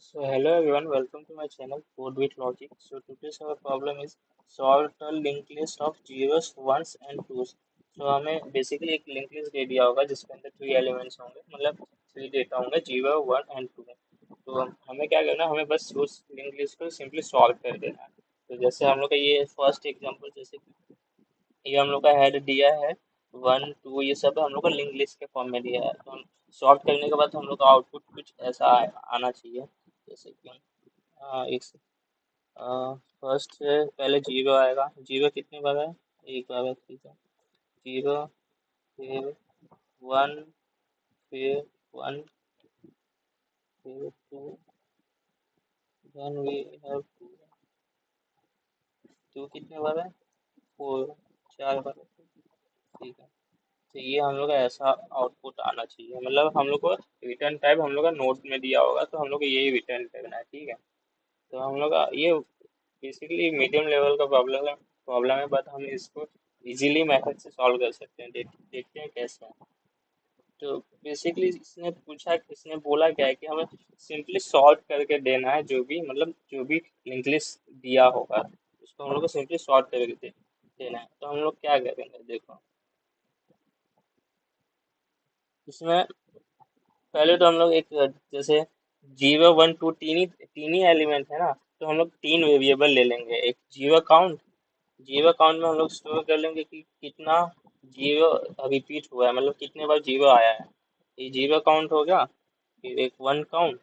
So hello everyone, welcome to my channel Code with Logic. So today's our problem is solve the linked list of zeros, ones and twos. So हमें basically एक link list दे दिया होगा जिसके अंदर three elements होंगे, मतलब three data होंगे, zero one and to. तो हमें क्या करना है, हमें बस उस लिंक लिस्ट को सिंपली सॉल्व कर देना है। तो जैसे हम लोग का ये फर्स्ट एग्जांपल, जैसे कि ये हम लोग का हेड दिया है, वन टू, ये सब हम लोग का लिंक लिस्ट के फॉर्म में दिया है। तो हम सॉल्व करने के बाद हम लोग का आउटपुट कुछ ऐसा आना चाहिए। जैसे कि एक फर्स्ट से पहले जीरो आएगा। जीरो कितने बार है? एक बार है, ठीक है। जीरो, फिर वन, फिर वन, फिर two, then we have two. Two कितने बार है? फोर, चार बार है, ठीक है। तो ये हम लोग का ऐसा आउटपुट आना चाहिए, मतलब हम लोग को रिटर्न टाइप हम लोग का नोट में दिया होगा, तो हम लोग को यही रिटर्न करना है, ठीक है। तो हम लोग का ये बेसिकली मीडियम लेवल का प्रॉब्लम है, बट हम इसको इजीली मेथड से सॉल्व कर सकते हैं। देखते हैं कैसे है। तो बेसिकली इसने बोला क्या है कि हमें सिंपली सॉल्व करके देना है, जो भी मतलब जो भी लिंक लिस्ट दिया होगा उसको हम लोग को सिंपली सॉल्व करके देना है। तो हम लोग क्या करेंगे, देखो इसमें पहले तो हम लोग एक, जैसे जीरो वन टू तीन ही एलिमेंट है ना, तो हम लोग तीन वेरिएबल ले लेंगे। एक जीरो काउंट में हम लोग स्टोर कर लेंगे कि कितना जीरो रिपीट हुआ है, मतलब कितने बार जीरो आया है। ये जीरो काउंट हो गया। फिर एक वन काउंट,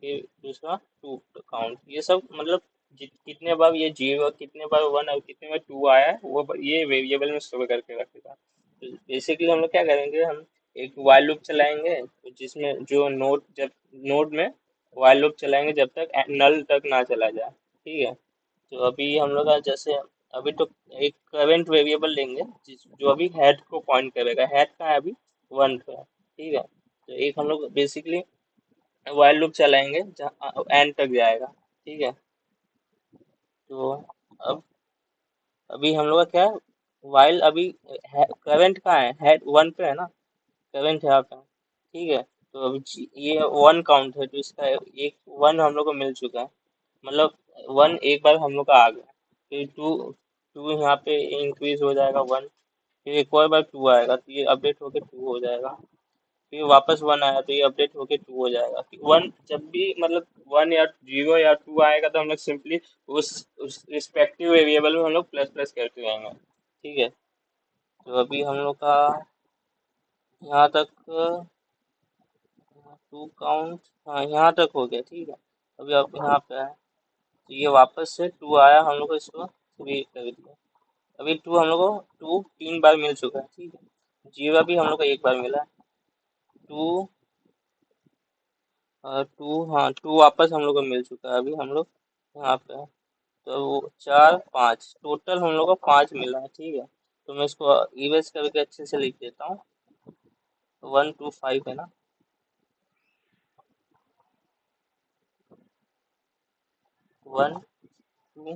फिर दूसरा टू काउंट। ये सब मतलब कितने बार ये जीरो, कितने बार वन और कितने बार टू आया है, वो ये वेरिएबल में स्टोर करके रखेगा। तो बेसिकली हम लोग क्या करेंगे, हम एक while लूप चलाएंगे, तो जिसमें जो नोड में while लूप चलाएंगे जब तक नल तक ना चला जाए, ठीक है। तो अभी हम लोग का जैसे, अभी तो एक करंट वेरिएबल लेंगे जो अभी हेड को पॉइंट करेगा। हेड का है अभी वन पे है, ठीक है। तो एक हम लोग बेसिकली while लूप चलाएंगे जहाँ एंड तक जाएगा, ठीक है। तो अब अभी हम लोग का क्या है, while अभी करंट का है, हेड वन पे है ना, करंट यहाँ पे है, ठीक है। तो अभी ये वन काउंट है, तो इसका एक वन हम लोग को मिल चुका है, मतलब वन एक बार हम लोग का आ गया। फिर टू, टू यहाँ पे इंक्रीज हो जाएगा वन। फिर एक और बार टू आएगा, तो ये अपडेट होके टू हो जाएगा। फिर वापस वन आया, तो ये अपडेट होके टू हो जाएगा। फिर वन जब भी मतलब वन या जीरो या टू आएगा, तो हम लोग सिंपली उस रिस्पेक्टिव वेरिएबल में हम लोग प्लस प्लस करते जाएंगे, ठीक है। तो अभी हम लोग का यहाँ तक टू काउंट, हाँ यहाँ तक हो गया, ठीक है। अभी आप यहाँ पे है, तो ये वापस से टू आया, हम लोग को इसको थ्री कर दिया। अभी टू हम लोग को टू तीन बार मिल चुका है, ठीक है। जीरो भी हम लोग को एक बार मिला है। टू, टू, हाँ टू वापस हम लोग को मिल चुका है। अभी हम लोग यहाँ पे है, तो वो चार पाँच, टोटल हम लोग को पाँच मिला है, ठीक है। तो मैं इसको इरेज करके अच्छे से लिख देता हूँ। वन टू फाइव है ना, वन टू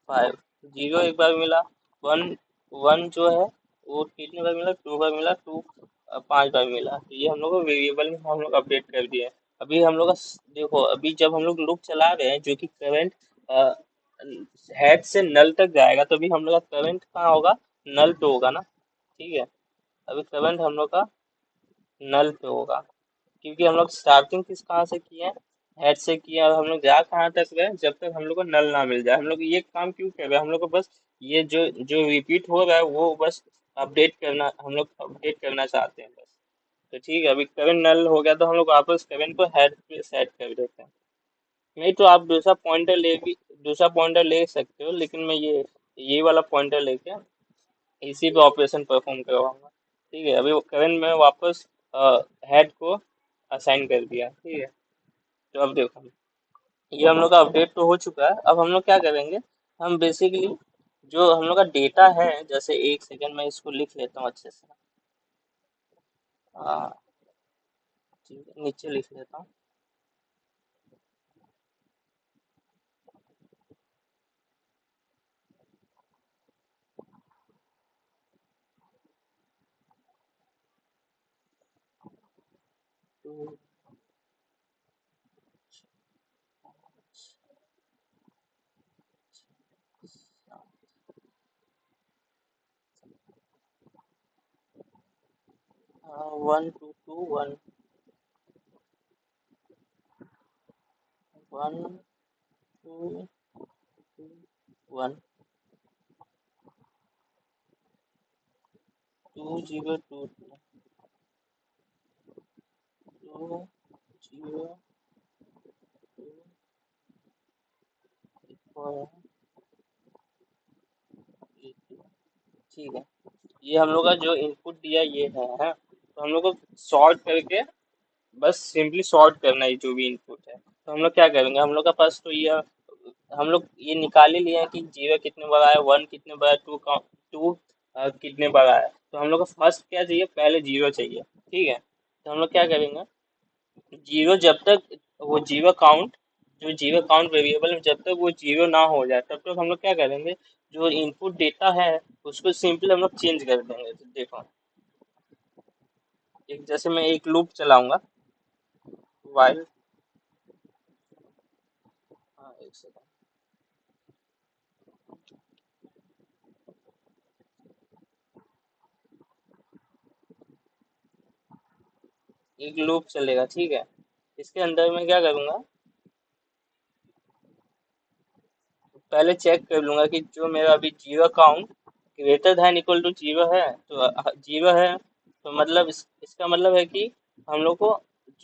फाइव। जीरो एक बार मिला, वन, वन जो है वो कितने बार मिला, टू बार मिला, टू पांच बार मिला। तो ये हम लोग को वेरिएबल में हम लोग अपडेट कर दिए। अभी हम लोग का देखो, अभी जब हम लोग लूप चला रहे हैं जो कि करंट हेड से नल तक जाएगा, तो अभी हम लोग का करंट कहाँ होगा, नल पे होगा ना, ठीक है। अभी करंट हम लोग का नल पे होगा, क्योंकि हम लोग स्टार्टिंग किस कहाँ से किए हैं, हेड से किए हैं। और हम लोग जा कहाँ तक गए, जब तक हम लोग को नल ना मिल जाए। हम लोग ये काम क्यों कर रहे हैं, हम लोग को बस ये जो जो रिपीट हो रहा है वो बस अपडेट करना, हम लोग अपडेट करना चाहते हैं बस। तो ठीक है, अभी करंट नल हो गया, तो हम लोग वापस करंट को हेड पे सेट कर देते हैं। नहीं तो आप दूसरा पॉइंटर ले सकते हो, लेकिन मैं ये वाला पॉइंटर लेके इसी पे ऑपरेशन परफॉर्म करवाऊंगा, ठीक है। अभी वो करंट में वापस हेड को असाइन कर दिया, ठीक है। तो अब देखो, ये हम लोग का अपडेट तो हो चुका है। अब हम लोग क्या करेंगे, हम बेसिकली जो हम लोग का डेटा है, जैसे एक सेकंड में इसको लिख लेता हूँ अच्छे से। हाँ, ठीक है, नीचे लिख लेता हूँ। One two two one, one two two one, two zero two two zero two four, ठीक है। ये हम लोग का जो इनपुट दिया ये है, तो हम लोग को सॉर्ट करके बस सिंपली सॉर्ट करना है जो भी इनपुट है। तो हम लोग क्या करेंगे, हम लोग का पास तो ये हम लोग ये निकाल ही लिए हैं कि जीरो कितने बार आया, वन कितने बार, टू कितने बार आया। तो हम लोग को फर्स्ट क्या चाहिए, पहले जीरो चाहिए, ठीक है। तो हम लोग क्या करेंगे, जीरो जब तक वो जीरो काउंट, जो जीरो काउंट वेरिएबल में जब तक वो जीरो ना हो जाए तब तक हम लोग क्या करेंगे, जो इनपुट डेटा है उसको सिंपली हम लोग चेंज कर देंगे। तो देखो, एक जैसे मैं एक लूप चलाऊंगा, वाइल, हाँ एक सेकंड, एक लूप चलेगा, ठीक है। इसके अंदर मैं क्या करूंगा, पहले चेक कर लूंगा कि जो मेरा अभी zero count greater than equal to zero है, तो जीरो है, तो मतलब इसका मतलब है कि हम लोग को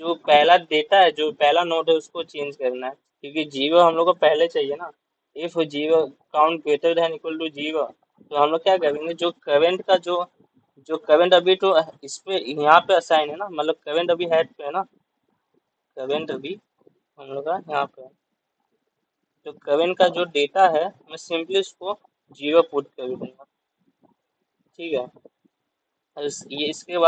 जो पहला डेटा है, जो पहला नोड है उसको चेंज करना है, क्योंकि जीरो हम लोग को पहले चाहिए ना। If zero count greater than equal to zero, तो हम लोग क्या करेंगे, जो करंट का जो करंट अभी तो इस पे यहाँ पे असाइन है ना, मतलब करंट अभी हेड पे है ना, करंट अभी हम लोग का यहाँ पे है। तो करंट का जो डेटा है मैं सिंपली उसको जीरो पुट कर दूंगा, ठीक है। और ये इसके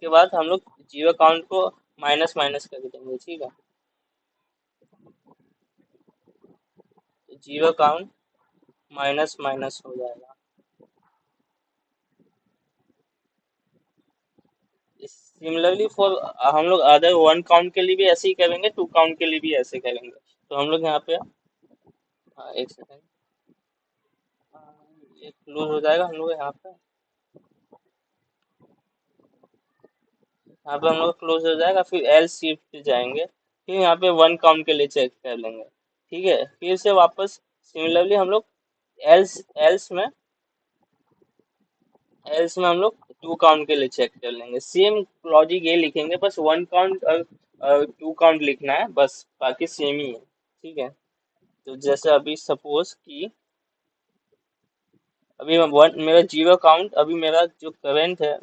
बाद हम लोग जीरो काउंट को माइनस माइनस कर देंगे, ठीक है। तो जीरो काउंट माइनस माइनस हो जाएगा। सिमिलरली फॉर हम लोग अदर वन काउंट के लिए भी ऐसे ही करेंगे, टू काउंट के लिए भी ऐसे करेंगे। तो हम लोग यहाँ पे, हाँ एक सेकेंड, ये क्लोज हो जाएगा हम लोग यहाँ पे, यहाँ पे हम लोग क्लोज हो जाएगा, फिर एल शिफ्ट पे जाएंगे, फिर यहाँ पे वन काउंट के लिए चेक कर लेंगे, ठीक है। फिर से वापस सिमिलरली हम लोग एल्स एल्स में हम लोग टू काउंट के लिए चेक कर लेंगे, सेम लॉजिक ये लिखेंगे, बस वन काउंट और टू काउंट लिखना है बस, बाकी सेम ही है, ठीक है। तो जैसे अभी सपोज कि अभी मैं वन, मेरा जीरो काउंट अभी मेरा जो करंट है,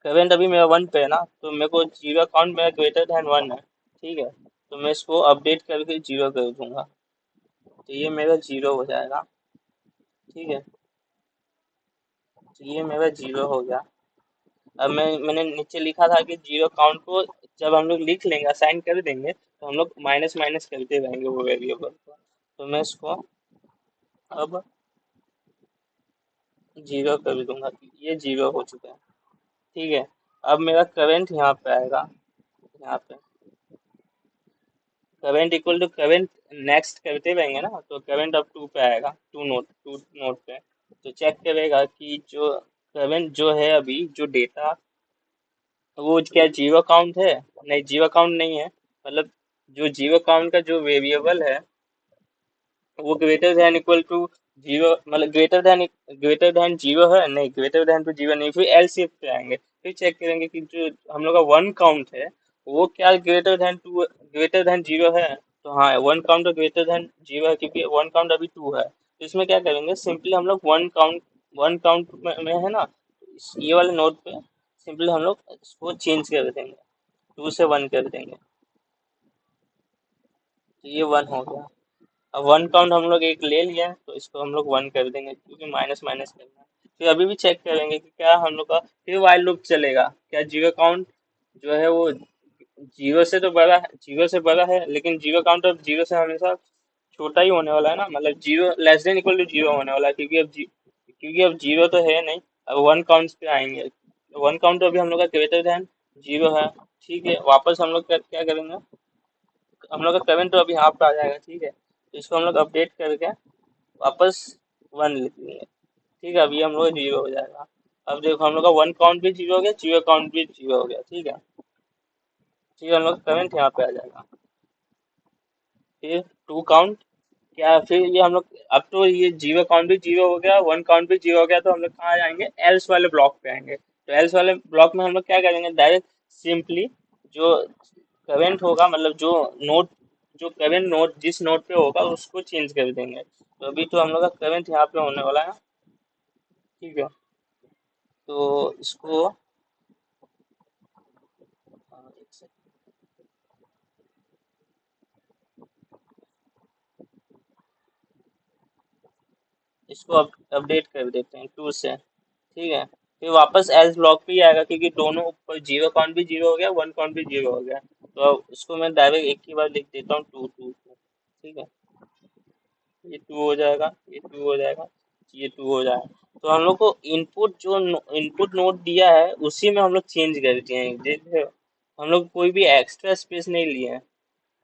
करंट अभी मेरा वन पे है ना, तो मेरे को जीरो काउंट मेरा ग्रेटर देन वन है, ठीक है। तो मैं इसको अपडेट करके जीरो कर दूंगा, तो ये मेरा जीरो हो जाएगा, ठीक है। तो ये मेरा जीरो हो गया। अब मैंने नीचे लिखा था कि जीरो काउंट को जब हम लोग लिख लेंगे, असाइन कर देंगे, तो हम लोग माइनस माइनस करते रहेंगे वो वेरिएबल को। तो मैं इसको अब जीरो कर दूंगा, ये जीरो हो चुका है, ठीक है। अब मेरा करंट यहाँ पे आएगा, यहाँ पे current equal to current, next करते रहेंगे ना, तो करंट अब टू पे आएगा, टू नोट पे। तो चेक करेगा कि जो करंट जो है अभी जो डेटा, वो क्या जीरो काउंट है, नहीं जीरो काउंट नहीं है, मतलब जो जीरो काउंट का जो वेरिएबल है वो greater than equal to zero, मतलब ग्रेटर देन जीरो है, नहीं ग्रेटर देन टू जीरो नहीं, फिर एल शिफ्ट पे आएंगे, फिर चेक करेंगे कि जो हम लोग का वन काउंट है वो क्या ग्रेटर देन जीरो है। तो हाँ, वन काउंट तो ग्रेटर देन जीरो है, क्योंकि वन काउंट अभी टू है। तो इसमें क्या करेंगे, सिंपली हम लोग वन काउंट में है ना, तो ये वाले नोट पे सिंपली हम लोग इसको चेंज कर देंगे, टू से वन कर देंगे, तो ये वन हो गया। अब वन काउंट हम लोग एक ले लिया है, तो इसको हम लोग वन कर देंगे, क्योंकि माइनस माइनस करना है। फिर अभी भी चेक करेंगे कि क्या हम लोग का फिर वाइल लूप चलेगा, क्या जीरो काउंट जो है वो जीरो से तो बड़ा है, जीरो से बड़ा है, लेकिन जीरो काउंट अब जीरो से हमेशा छोटा ही होने वाला है ना, मतलब zero less than equal to zero होने वाला है, क्योंकि अब जीरो तो है नहीं। अब वन काउंट पे आएंगे, वन काउंट तो अभी हम लोग का ग्रेटर देन जीरो है, ठीक है, वापस हम लोग क्या करेंगे, हम लोग का करंट तो अभी हाफ पे आ जाएगा, ठीक है, तो इसको हम लोग अपडेट करके वापस 1 लिख देंगे। ठीक है, अभी हम लोग 0 हो जाएगा। अब देखो हम लोग का 1 काउंट भी 0 हो गया, 0 काउंट भी 0 हो गया, ठीक है। ठीक है, हम लोग का करंट यहाँ पे आ जाएगा। फिर 2 काउंट, क्या फिर ये हम लोग, अब तो ये 0 काउंट भी 0 हो गया, 1 काउंट भी 0 हो गया, तो हम लोग कहाँ जाएंगे, एल्स वाले ब्लॉक पे आएंगे। तो एल्स वाले ब्लॉक में हम लोग क्या करेंगे, डायरेक्ट सिंपली जो करंट होगा, मतलब नोड जो करंट नोड जिस नोड पे होगा उसको चेंज कर देंगे। तो अभी तो हम लोग का करंट यहाँ पे होने वाला है, ठीक है। तो इसको एक सेकंड, इसको अपडेट कर देते हैं 2 से, ठीक है। फिर वापस एल्स ब्लॉक पे ही आएगा, क्योंकि दोनों ऊपर 0 काउंट भी 0 हो गया, 1 काउंट भी 0 हो गया। तो अब इसको मैं डायरेक्ट एक ही बार लिख देता हूँ, 2 2 2, ठीक है। ये 2 हो जाएगा, ये 2 हो जाएगा, ये 2 हो जाएगा। तो हम लोग को इनपुट नोड दिया है उसी में हम लोग चेंज कर दिए हैं, देखिए हम लोग कोई भी एक्स्ट्रा स्पेस नहीं लिए हैं।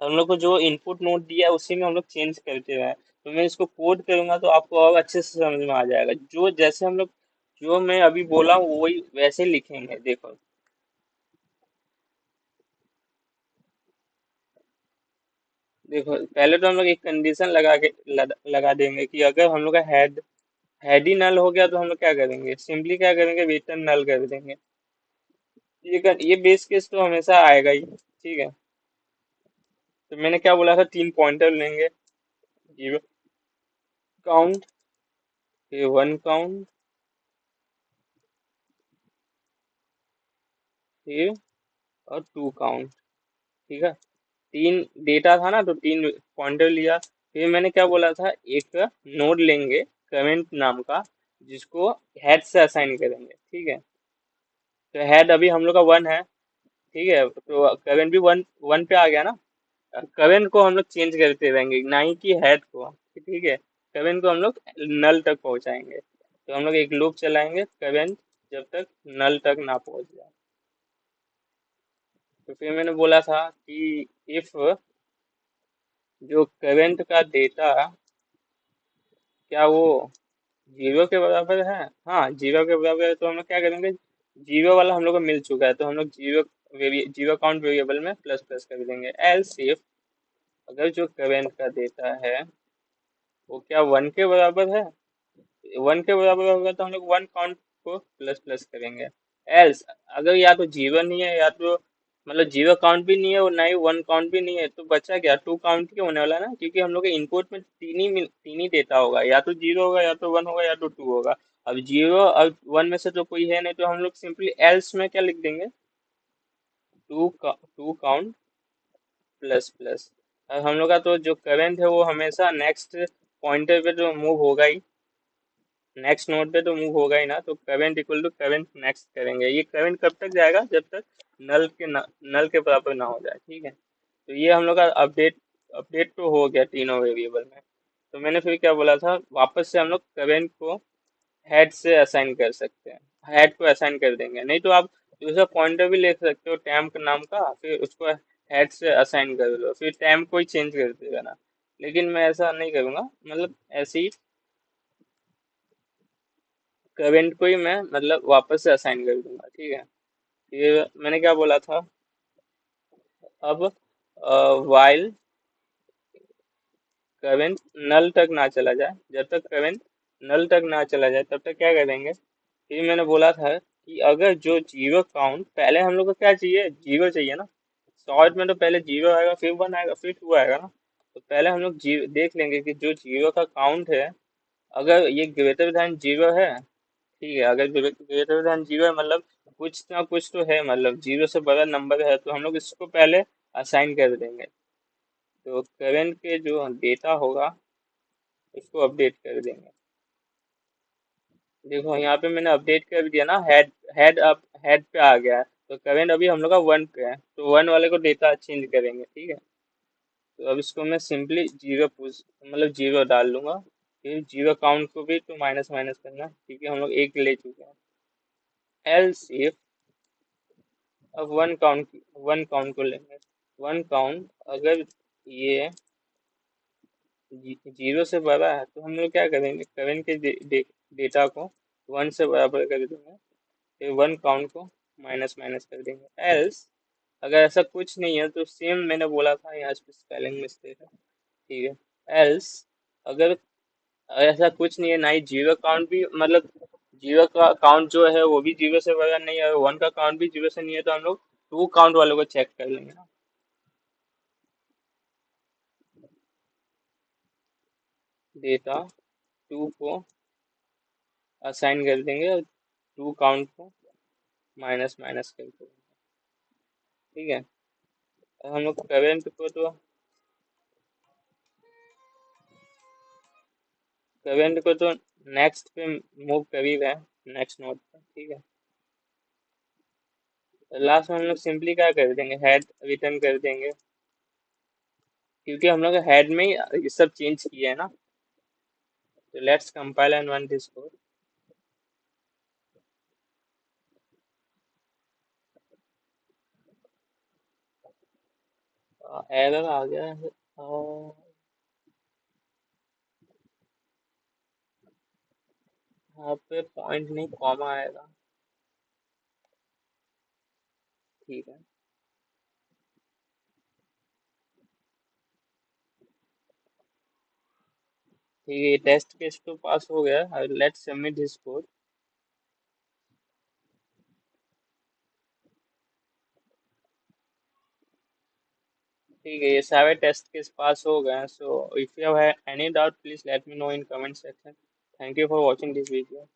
हम लोग को जो इनपुट नोट दिया है उसी में हम लोग चेंज करते हुए हैं। तो मैं इसको कोड करूंगा तो आपको और अच्छे से समझ में आ जाएगा, जो जैसे हम लोग जो मैं अभी बोला हूँ वही वैसे लिखेंगे, देखो। देखो पहले तो हम लोग एक कंडीशन लगा देंगे कि अगर हम लोग का हेड ही नल हो गया तो हम लोग क्या करेंगे, सिंपली क्या करेंगे, रिटर्न नल कर देंगे। ये बेस केस तो हमेशा आएगा ही, ठीक है। तो मैंने क्या बोला था, 3 पॉइंटर लेंगे, 0 काउंट, फिर 1 काउंट, फिर और 2 काउंट, ठीक है। 3 डेटा था ना, तो 3 पॉइंटर लिया। फिर मैंने क्या बोला था, एक नोड लेंगे कमेंट नाम का, जिसको हेड से असाइन करेंगे, ठीक है। तो हेड अभी हम लोग का 1 है, ठीक है, तो करंट भी 1 पे आ गया ना। करंट को हम लोग चेंज करते रहेंगे, ना ही कि हेड को, ठीक है। करंट को हम लोग नल तक पहुंचाएंगे, तो हम लोग एक लूप चलाएंगे करंट जब तक नल तक ना पहुंच जाए। तो फिर मैंने बोला था कि इफ जो करंट का डेटा, क्या वो 0 के बराबर है, हाँ 0 के बराबर है, तो हम लोग क्या करेंगे, 0 वाला हम लोग को मिल चुका है, तो हम लोग 0 काउंट वेरिएबल में प्लस प्लस कर देंगे। एल्स इफ, अगर जो करंट का डेटा है वो क्या 1 के बराबर है, 1 के बराबर होगा तो हम लोग 1 काउंट को प्लस प्लस करेंगे। एल्स, अगर या तो 0 नहीं है, या तो मतलब 0 काउंट भी नहीं है और ना ही 1 काउंट भी नहीं है, तो बचा क्या, 2 काउंट ही होने वाला है ना, क्योंकि हम लोग के इनपुट में तीन ही डेटा होगा, या तो 0 होगा, या तो 1 होगा, या तो 2 होगा। अब 0 और 1 में से तो कोई है नहीं, तो हम लोग सिंपली एल्स में क्या लिख देंगे, 2 काउंट प्लस प्लस। अब हम लोग का तो जो करंट है वो हमेशा नेक्स्ट पॉइंटर पे तो मूव होगा ही, नेक्स्ट नोड पे तो मूव होगा ही ना, तो current equal to current next करेंगे। ये करंट कब तक जाएगा, जब तक नल के बराबर ना हो जाए, ठीक है। तो ये हम लोग का अपडेट तो हो गया तीनों वेरिएबल में। तो मैंने फिर क्या बोला था, वापस से हम लोग करंट को हेड से असाइन कर सकते हैं, हेड को असाइन कर देंगे, नहीं तो आप दूसरा पॉइंटर भी ले सकते हो टैम्प नाम का, फिर उसको हेड से असाइन कर लो, फिर टैम्प को ही चेंज कर देगा ना। लेकिन मैं ऐसा नहीं करूंगा, मतलब ऐसे ही करंट को ही मैं मतलब वापस से असाइन कर दूंगा, ठीक है। ये मैंने क्या बोला था, अब वाइल करंट नल तक ना चला जाए, जब तक करंट नल तक ना चला जाए तब तक क्या करेंगे। फिर मैंने बोला था कि अगर जो 0 काउंट, पहले हम लोग को क्या चाहिए, 0 चाहिए ना। शॉर्ट में तो पहले 0 आएगा, फिर 1 आएगा, फिर 2 आएगा ना। तो पहले हम लोग देख लेंगे कि जो 0 का काउंट है, अगर ये ग्रेटर देन 0 है, ठीक है, अगर ग्रेटर देन 0 है मतलब कुछ ना कुछ तो है, मतलब 0 से बड़ा नंबर है, तो हम लोग इसको पहले असाइन कर देंगे। तो करंट के जो डेटा होगा उसको अपडेट कर देंगे। देखो यहाँ पे मैंने अपडेट कर दिया ना, हेड पे आ गया है, तो करंट अभी हम लोग का 1 पे है, तो 1 वाले को डेटा चेंज करेंगे, ठीक है। तो अब इसको मैं सिंपली 0 पूछ मतलब 0 डाल लूंगा। फिर 0 काउंट को भी तो माइनस माइनस करना, क्योंकि हम लोग एक ले चुके हैं। एल्स इफ, अब वन काउंट को लेंगे। वन काउंट अगर ये जीरो से बड़ा है तो हम लोग क्या करेंगे, करंट के डेटा को वन से बराबर कर देंगे, फिर वन काउंट को माइनस माइनस कर देंगे। एल्स अगर ऐसा कुछ नहीं है तो सेम मैंने बोला था, यहाँ पे स्पेलिंग मिस्टेक है, ठीक है। एल्स अगर ऐसा कुछ नहीं है, ना ही जीरो काउंट भी, मतलब जीरो का काउंट जो है वो भी जीरो से बड़ा नहीं है, वन का काउंट भी जीरो से नहीं है, तो हम लोग टू काउंट वालों को चेक कर लेंगे ना। डेटा टू को असाइन कर देंगे और टू काउंट को माइनस माइनस कर देंगे, ठीक है। अब हम लोग करंट को तो नेक्स्ट पे मूव कर ही रहे हैं, नेक्स्ट नोड पे, ठीक है। लास्ट में हम लोग सिंपली क्या कर देंगे, हेड रिटर्न कर देंगे, क्योंकि हम लोग हेड में ही ये सब चेंज किया है ना। तो let's compile and run this code. Error आ गया है, यहाँ पे पॉइंट नहीं कॉमा आएगा, ठीक है। ठीक है, ये टेस्ट केस तो पास हो गया, लेट्स सबमिट दिस कोड। ठीक है, ये सारे टेस्ट केस पास हो गए हैं। So if you have any doubt please let me know in comment section. Thank you for watching this video.